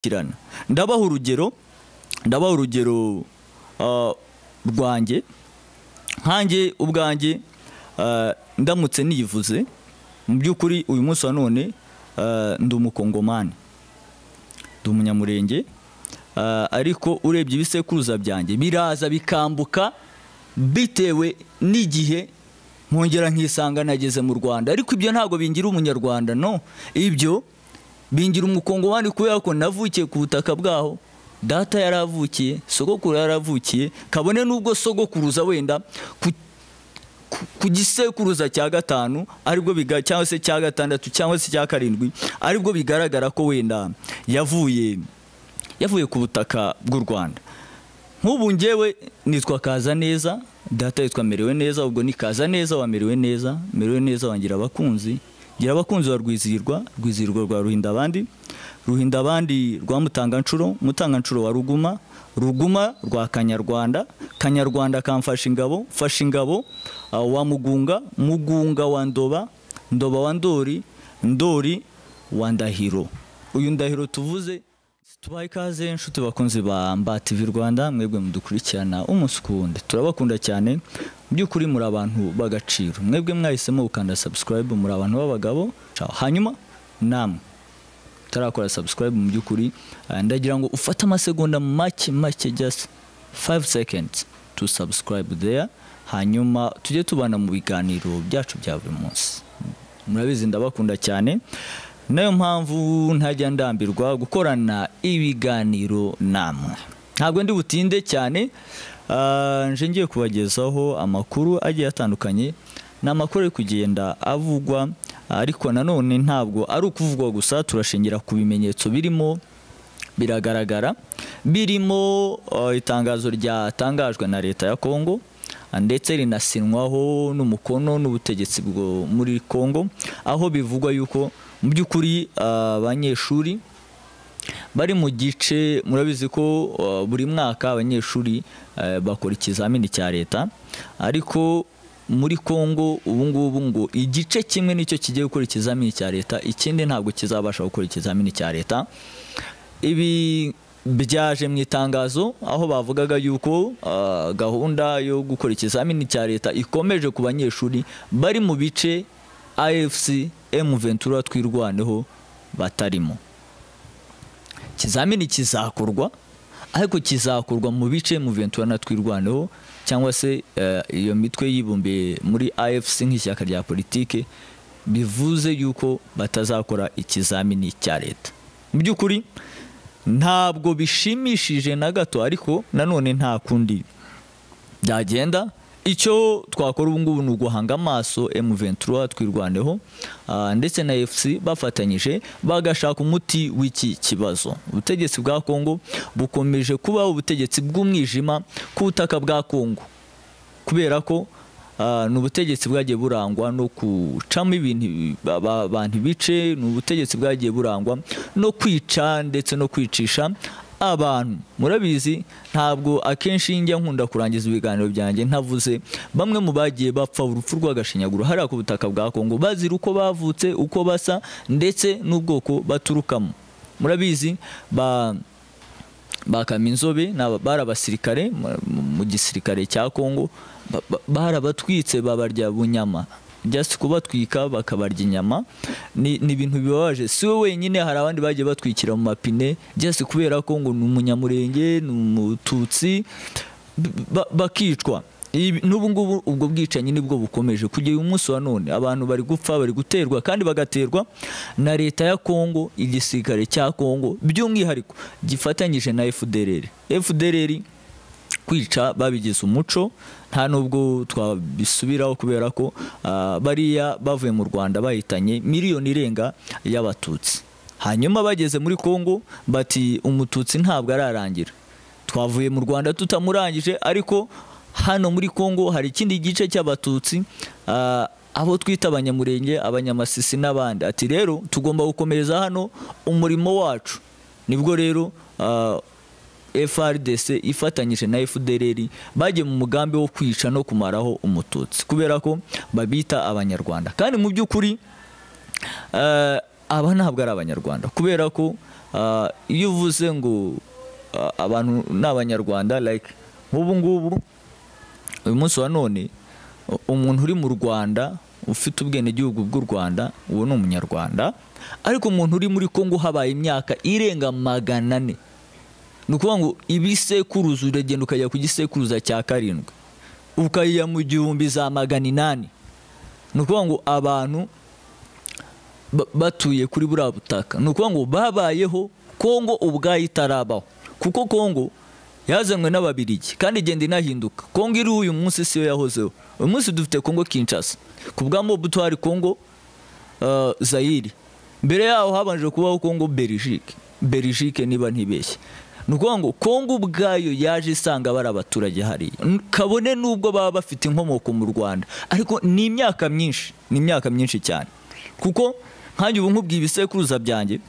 kirana ndabaho urugero rwanjye nkanjye ubwanjye ndamutse nivuze mu byukuri uyu munsi wa none ndi umukongomani ndi umunyamurenge ariko urebye ibisekuruza byanjye biraza bikambuka bitewe n'igihe nkongera nkisanga nageze mu Rwanda ariko ibyo ntago bingira umunyarwanda no ibyo bingira umukongomani kubera ko navukiye ku butaka bwaho data yaravukiye sogokuru yaravukiye kabone nubwo sogokuruza wenda ku gisekuruza cya gatanu aribwo cyangwa se cya gatandatu cyangwa se cya karindwi aribwo bigaragara ko wenda yavuye ku butaka bw'u Rwanda. Nk'ubu njyewe nitwa Kazaneza, data yitwa Merewe Neza, ubwo ni Kazaneza wa Merewe Neza wangira abakunzi, gira abakunzi wa Rwizihirwa rwa Ruhindabandi rwa Mutanganshuro wa Ruguma rwa Kanyarwanda kamfasha ingabo wa Mugunga wa Ndoba wa Ndori wa Ndahiro. Uyu Ndahiro tuvuze tubaye ikaze nshuti bakunzi ba Mba TV Rwanda, mwebwe mudukurikirana umunsi kuwundi turabakunda cyane, by'ukuri muri abantu bagaciro, mwebwe mwahisemo gukanda subscribe, muri abantu b'abagabo. Hanyuma namwe tarakora subscribe, mu by'ukuri ndagira ngo ufate amasegonda make just 5 seconds to subscribe there, hanyuma tujye tubana mu biganiro byacu bya buri munsi. Murabizi ndabakunda cyane, nayo mpamvu ntajya ndambirwa gukorana ibiganiro namwe. Ntabwo ndi butinde cyane, nje ngiye kubagezaho amakuru agiye atandukanye, n'amakuru ari kugenda avugwa, ariko nanone ntabwo ari ukuvugwa gusa, turashingira ku bimenyetso birimo biragaragara, birimo itangazo ryatangajwe na leta ya Kongo ndetse rinasinwaho n'umukono n'ubutegetsi bwo muri Kongo, aho bivugwa yuko mu by'ukuri abanyeshuri bari mu gice, murabizi ko buri mwaka abanyeshuri bakora ikizamini cya leta, ariko muri Kongo ubu ngubu ngo igice kimwe nicyo kigiye gukora ikizamini cya leta, ikindi ntabwo kizabasha gukora ikizamini cya leta. Ibi byaje mu itangazo aho bavugaga yuko gahunda yo gukora ikizamini cya leta ikomeje ku banyeshuri bari mu bice AFC M23 twirwaneho batarimo. Ikizamini kizakorwa, ariko kizakorwa mu bice M23 na twirwaneho, cyangwa se iyo mitwe yibumbiye muri AFC nk'ishyaka rya politike, bivuze yuko batazakora ikizamini cya leta. Mu by'ukuri ntabwo bishimishije na gato, ariko nanone nta kundi byagenda. Icyo twakora ubu ngubu ni uguhanga amaso M23 twirwaneho ndetse na AFC bafatanyije bagashaka umuti w'iki kibazo. Ubutegetsi bwa Kongo bukomeje kuba ubutegetsi bw'umwijima ku butaka bwa Kongo, kubera ko ni ubutegetsi bwagiye burangwa no kucamo ibintu abantu bice, ni ubutegetsi bwagiye burangwa no kwica ndetse no kwicisha abantu. Murabizi ntabwo akenshi njya nkunda kurangiza ibiganiro byanjye ntavuze bamwe mu bagiye bapfa urupfu rw'agashinyaguro hariya ku butaka bwa Kongo, bazira uko bavutse, uko basa ndetse n'ubwoko baturukamo. Murabizi Bakaminzobe bari abasirikare mu gisirikare cya Kongo, barabatwitse babarya bunyama, just kubatwika bakabarya inyama. Ni ibintu bibabaje, si we wenyine, hari abandi bagiye batwikira mu mapine just kubera ko ngo ni umunyamurenge, ni umututsi, bakicwa. N'ubu ngubu ubwo bwicanyi nibwo bukomeje kugera uyu munsi wa none. Abantu bari gupfa, bari guterwa, kandi bagaterwa na leta ya Kongo, igisirikare cya Kongo by'umwihariko gifatanyije na FDLR kwica babigize umuco. Nta nubwo twabisubiraho kubera ko bariya bavuye mu Rwanda bahitanye miliyoni irenga y'abatutsi. Hanyuma bageze muri Kongo bati umututsi ntabwo ararangira, twavuye mu Rwanda tutamurangije, ariko hano muri Kongo hari ikindi gice cy'abatutsi, abo twita abanyamurenge, abanyamasisi n'abandi. Ati rero tugomba gukomereza hano umurimo wacu. Nibwo rero FRDC ifatanyije na FDLR bagiye mu mugambi wo kwica no kumaraho umututsi, kubera ko babita abanyarwanda, kandi mu by'ukuri aba ntabwo ari abanyarwanda, kubera ko iyo uvuze ngo abantu n'abanyarwanda like nk'ubu ngubu uyu munsi wa none umuntu uri mu Rwanda ufite ubwenegihugu bw'u Rwanda uwo ni umunyarwanda, ariko umuntu uri muri Kongo habaye imyaka irenga 400, ni ukuvuga ngo ibisekuruza uragenda ukajya ku gisekuruza cya 7 ukajya mu 1800, ni ukuvuga ngo abantu batuye kuri buriya butaka, ni ukuvuga ngo babayeho Kongo ubwayo itarabaho, kuko Kongo yazanwe n'Ababiligi kandi igenda inahinduka. Kongo iri uyu munsi siyo yahozeho. Uyu munsi dufite Kongo Kinshasa, ku bwa Mobutu hari Kongo Zaire, mbere yaho habanje kubaho Kongo Belgique niba ntibeshye. Ni ukuvuga ngo Kongo ubwayo yaje isanga bari abaturage hariya, kabone n'ubwo baba bafite inkomoko mu Rwanda, ariko ni imyaka myinshi cyane, kuko nkanjye ubu nkubwiye ibisekuruza byanjye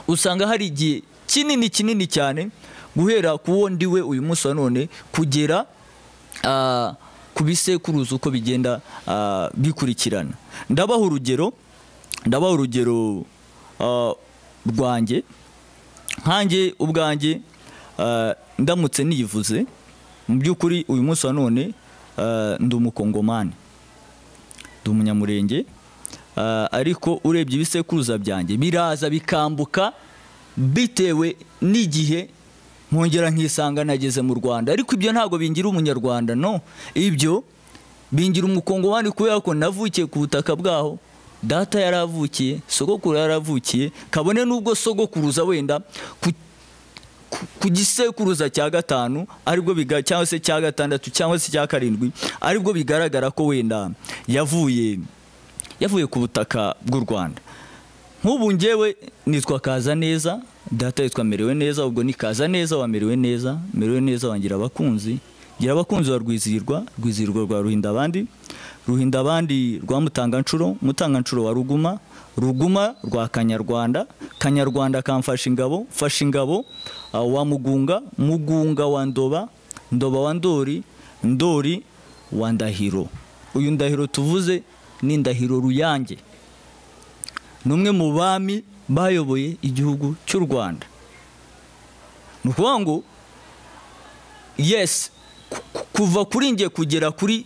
usanga hari igihe kinini cyane guhera kuwo ndiwe uyu munsi wa none kugera ku bisekuruza uko bigenda bikurikirana. Ndabaha urugero rwanjye, nkanjye ubwanjye ndamutse nivuze mu by'ukuri uyu munsi wa none ndi umukongomani, ndi umunyamurenge, ariko urebye ibisekuruza byanjye biraza bikambuka bitewe n'igihe nkongera nkisanga nageze mu Rwanda, ariko ibyo ntabwo bingira umunyarwanda, no, ibyo bingira umukongomani kubera ko navukiye ku butaka bwaho, data yaravukiye, sogokuru yaravukiye, kabone n'ubwo sogokuruza wenda ku gisekuruza cya 5 aribwo cyangwa se cya 6 cyangwa se cya 7 aribwo bigaragara ko wenda yavuye ku butaka bw'u Rwanda. Nk'ubu njyewe nitwa Kazaneza, data yitwa Merewe Neza, ubwo ni Kazaneza wa Merewe Neza wangira abakunzi, gira abakunzi wa Rwizihirwa rwa Ruhindabandi rwa Mutanganshuro wa Ruguma rwa Kanyarwanda kamfasha ingabo wa Mugunga wa Ndoba wa Ndori wa Ndahiro. Uyu Ndahiro tuvuze ni Ndahiro Ruyange, numwe mu bami bayoboye igihugu cy'u Rwanda. Ni ukuvuga ngo yes, kuva kuri nge kugera kuri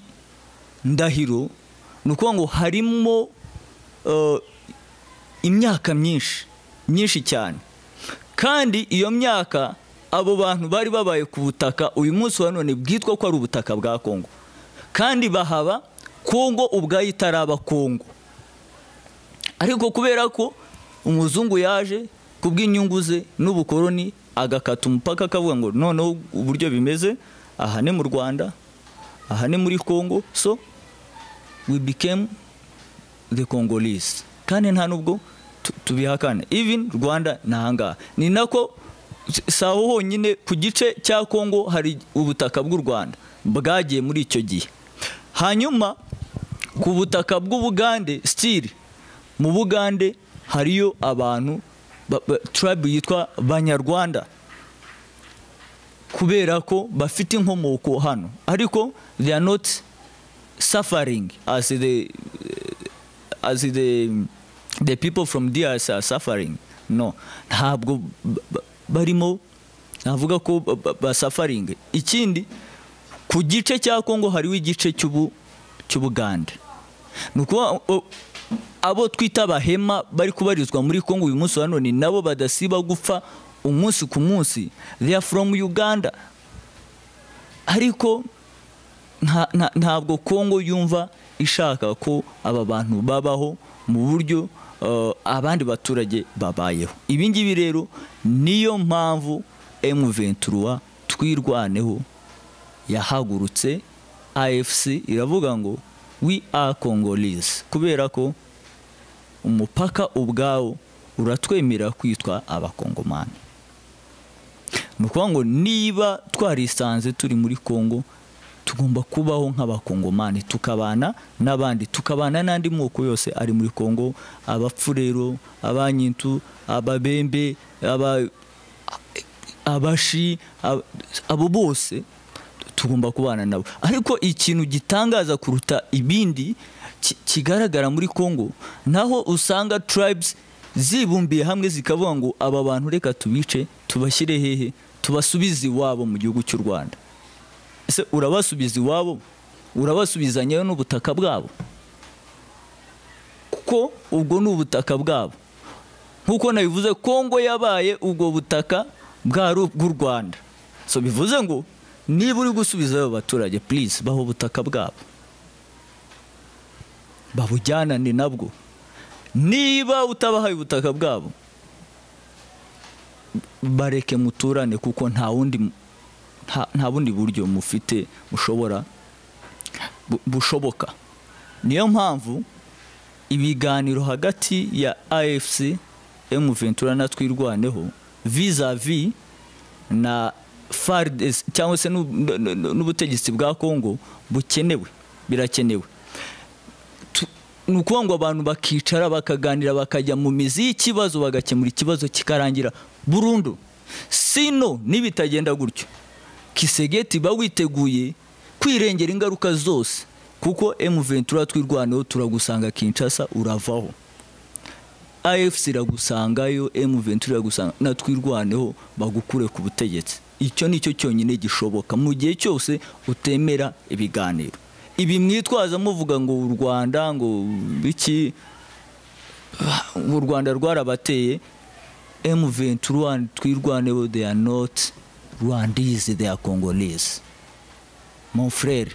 Ndahiro, ni ukuvuga ngo harimo imyaka myinshi cyane, kandi iyo myaka abo bantu bari babaye ku butaka uyu munsi wa none bwitwa ko ari ubutaka bwa Kongo, kandi bahaba Kongo ubwayo itaraba Kongo, ariko kubera ko umuzungu yaje kubw'inyungu ze n'ubukoroni agakata umupaka akavuga ngo noneho uburyo bimeze aha ni mu Rwanda, aha ni muri Kongo, so we became the Congolese, kandi nta nubwo tubihakana. Even Rwanda nahanga ni nako saho honyine ku gice cya Kongo hari ubutaka bw'u Rwanda bwagiye muri icyo gihe. Hanyuma ku butaka bw'Ubugande, still mu Bugande hariyo abantu tribe yitwa Banyarwanda, kubera ko bafite inkomoko hano, ariko they are not suffering as the people from DRC are suffering, no, ntabwo barimo navuga ko basuffering. Ikindi ku gice cya Kongo hariho igice cy'Ubugande, nuko abo twita abahema bari kubarizwa muri Kongo uyu munsi wa none nabo badasiba gupfa umunsi ku munsi, they are from Uganda, ariko ntabwo Kongo yumva ishaka ko aba bantu babaho mu buryo abandi baturage babayeho. Ibi ngibi rero niyo mpamvu M23 twirwaneho yahagurutse, AFC iravuga ngo we are Congolese, kubera ko umupaka ubwawo uratwemera kwitwa abakongomani. Nukuvuga ngo niba twarisanze turi muri Kongo tugomba kubaho nk'abakongomani, tukabana n'abandi, tukabana n'andi moko yose ari muri Kongo, abapfurero, abanyintu, ababembe, abashi, abo bose tugomba kubana nabo. Ariko ikintu gitangaza kuruta ibindi kigaragara muri Kongo, naho usanga tribes zibumbiye hamwe zikavuga ngo aba bantu reka tubice tubashyire hehe tubasubize iwabo mu gihugu cy'u Rwanda. Ese urabasubiza iwabo, urabasubizanyeyo n'ubutaka bwabo, kuko ubwo ni ubutaka bwabo. Nkuko nabivuze, Kongo yabaye ubwo butaka bw'u Rwanda. So bivuze ngo niba uri gusubiza abo baturage, please baho ubutaka bwabo, babujyanane nabwo. Niba utabahaye ubutaka bwabo, bareke muturane, kuko nta bundi buryo mufite bushoboka. Niyo mpamvu ibiganiro hagati ya AFC M23 na Twirwaneho vis-a-vis na FARDC cyangwa se n'ubutegetsi bwa Kongo birakenewe. Nukuvuga ngo abantu bakicara bakaganira bakajya mu mizi y'ikibazo bagakemura ikibazo kikarangira burundu. Sino nibitagenda gutyo, Kisegeti bawiteguye kwirengera ingaruka zose, kuko M23 Twirwaneho turagusanga Kinshasa uravaho, AFC iragusangayo, M23 iragusanga na Twirwaneho bagukure ku butegetsi. Icyo nicyo cyonyine gishoboka mu gihe cyose utemera ibiganiro. Ibi mwitwaza muvuga ngo u Rwanda ngo biki, u Rwanda rwarabateye. M23 Twirwaneho, they are not Rwandese, they are Congolese, mon frère.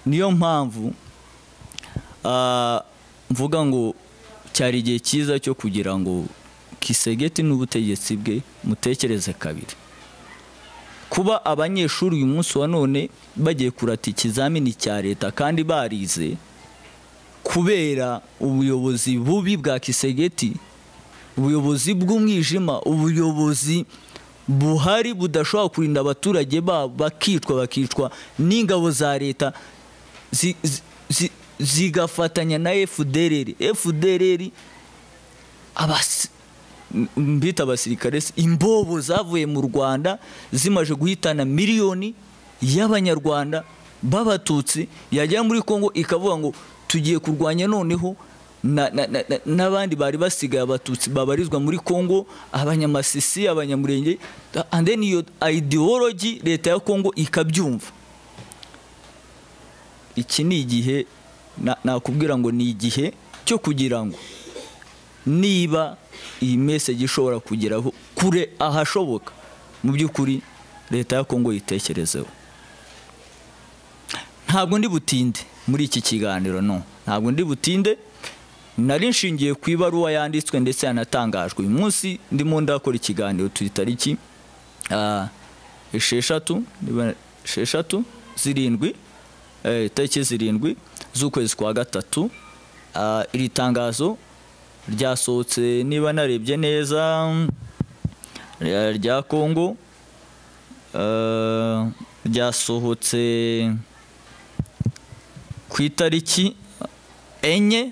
Niyo mpamvu mvuga ngo cyari igihe cyiza cyo kugira ngo Kisegeti n'ubutegetsi bwe mutekereze kabiri. Kuba abanyeshuri uyu munsi wa none bagiye kurata ikizamini cya leta kandi barize, kubera ubuyobozi bubi bwa Kisegeti, ubuyobozi bw'umwijima, ubuyobozi buhari budashobora kurinda abaturage babo, bakicwa n'ingabo za leta zigafatanya na FDLR mbita abasirikare, imbobo zavuye mu Rwanda zimaje guhitana miliyoni y'abanyarwanda b'abatutsi, yajya muri Kongo ikavuga ngo tugiye kurwanya noneho n'abandi bari basigaye abatutsi babarizwa muri Kongo, abanyamasisi, abanyamurenge, and then iyo ideology leta ya Kongo ikabyumva. Iki ni igihe nakubwira ngo ni igihe cyo kugira ngo niba iyi message ishobora kugeraho kure ahashoboka, mu by'ukuri leta ya Kongo yitekerezeho. Ntabwo ndi butinde muri iki kiganiro, no, ntabwo ndi butinde. Nari nshingiye ku ibaruwa yanditswe ndetse yanatangajwe uyu munsi ndimo ndakora ikiganiro turi tariki 7 z'ukwezi kwa gatatu. Iri tangazo ryasohotse, niba narebye neza, rya Kongo, ryasohotse ku itariki 4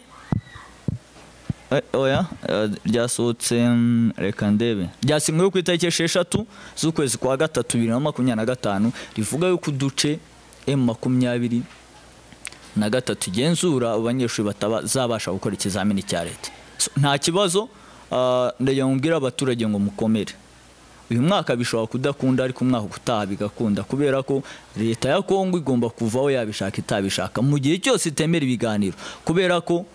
ryasohotse reka ndebe, ryasinywe ku itariki 6 z'ukwezi kwa gatatu 2025, rivuga yuko uduce M23 genzura abanyeshuri batazabasha gukora ikizamini cya leta. Nta kibazo, ndagira mbwira abaturage ngo mukomere. Uyu mwaka bishobora kudakunda, ariko umwaka utaha bigakunda, kubera ko leta ya Kongo igomba kuvaho yabishaka itabishaka mu gihe cyose itemera ibiganiro, kubera ko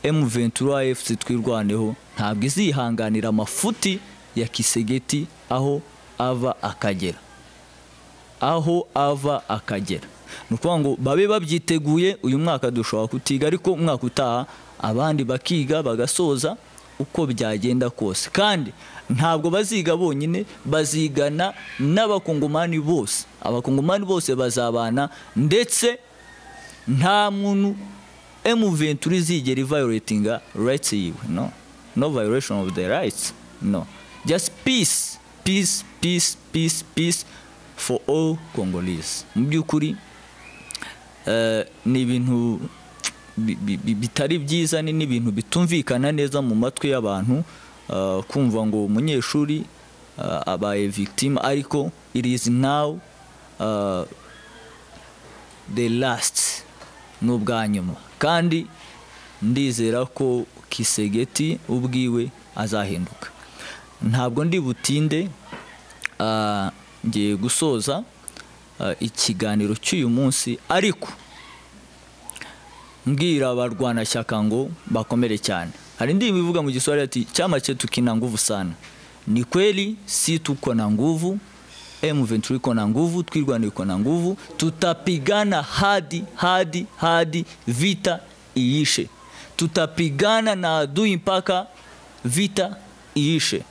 M23 AFC Twirwaneho ntabwo izihanganira amafuti ya Kisegeti aho ava akagera. Nukuvuga ngo babe babyiteguye, uyu mwaka dushobora kutiga, ariko umwaka utaha abandi bakiga bagasoza uko byagenda kose. Kandi ntabwo baziga bonyine, bazigana n'abakongomani bose. Abakongomani bose bazabana, ndetse nta muntu M23 zigera violating rights yiwe, no violation of the rights, no, just peace for all Congolese. Mu by'ukuri ni ibintu bitari byiza, ni ibintu bitumvikana neza mu matwi y'abantu, kumva ngo umunyeshuri abaye victim, ariko it is now the last, n'ubwa nyuma. Kandi ndizera ko Kisegeti ubwiwe azahinduka. Ntabwo ndi butinde ngiye gusoza ikiganiro cy'uyu munsi, ariko mbwira abarwanashyaka ngo bakomere cyane. Hari ndirimbo ivuga mu Kiswahili ati chama chetu kina nguvu sana. Ni kweli, si tuko na nguvu, M23 iko na nguvu, twirwanira iko na nguvu, tutapigana hadi vita iishe. Tutapigana na adui mpaka vita iishe.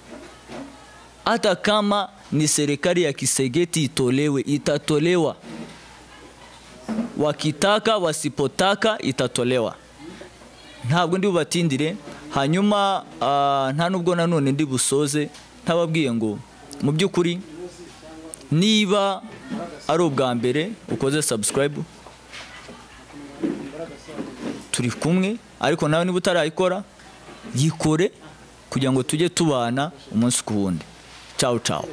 Hata kama ni serikali ya Kisegeti itolewe, itatolewa. Wakitaka wasipotaka itatolewa. Ntabwo ndi bubatindire. Hanyuma nta nubwo nanone ndi busoze ntababwiye ngo mu by'ukuri niba ari ubwa mbere ukoze subscribe turi kumwe, ariko nawe niba utarayikora yikore kugira ngo tujye tubana umunsi ku wundi. Ciao ciao.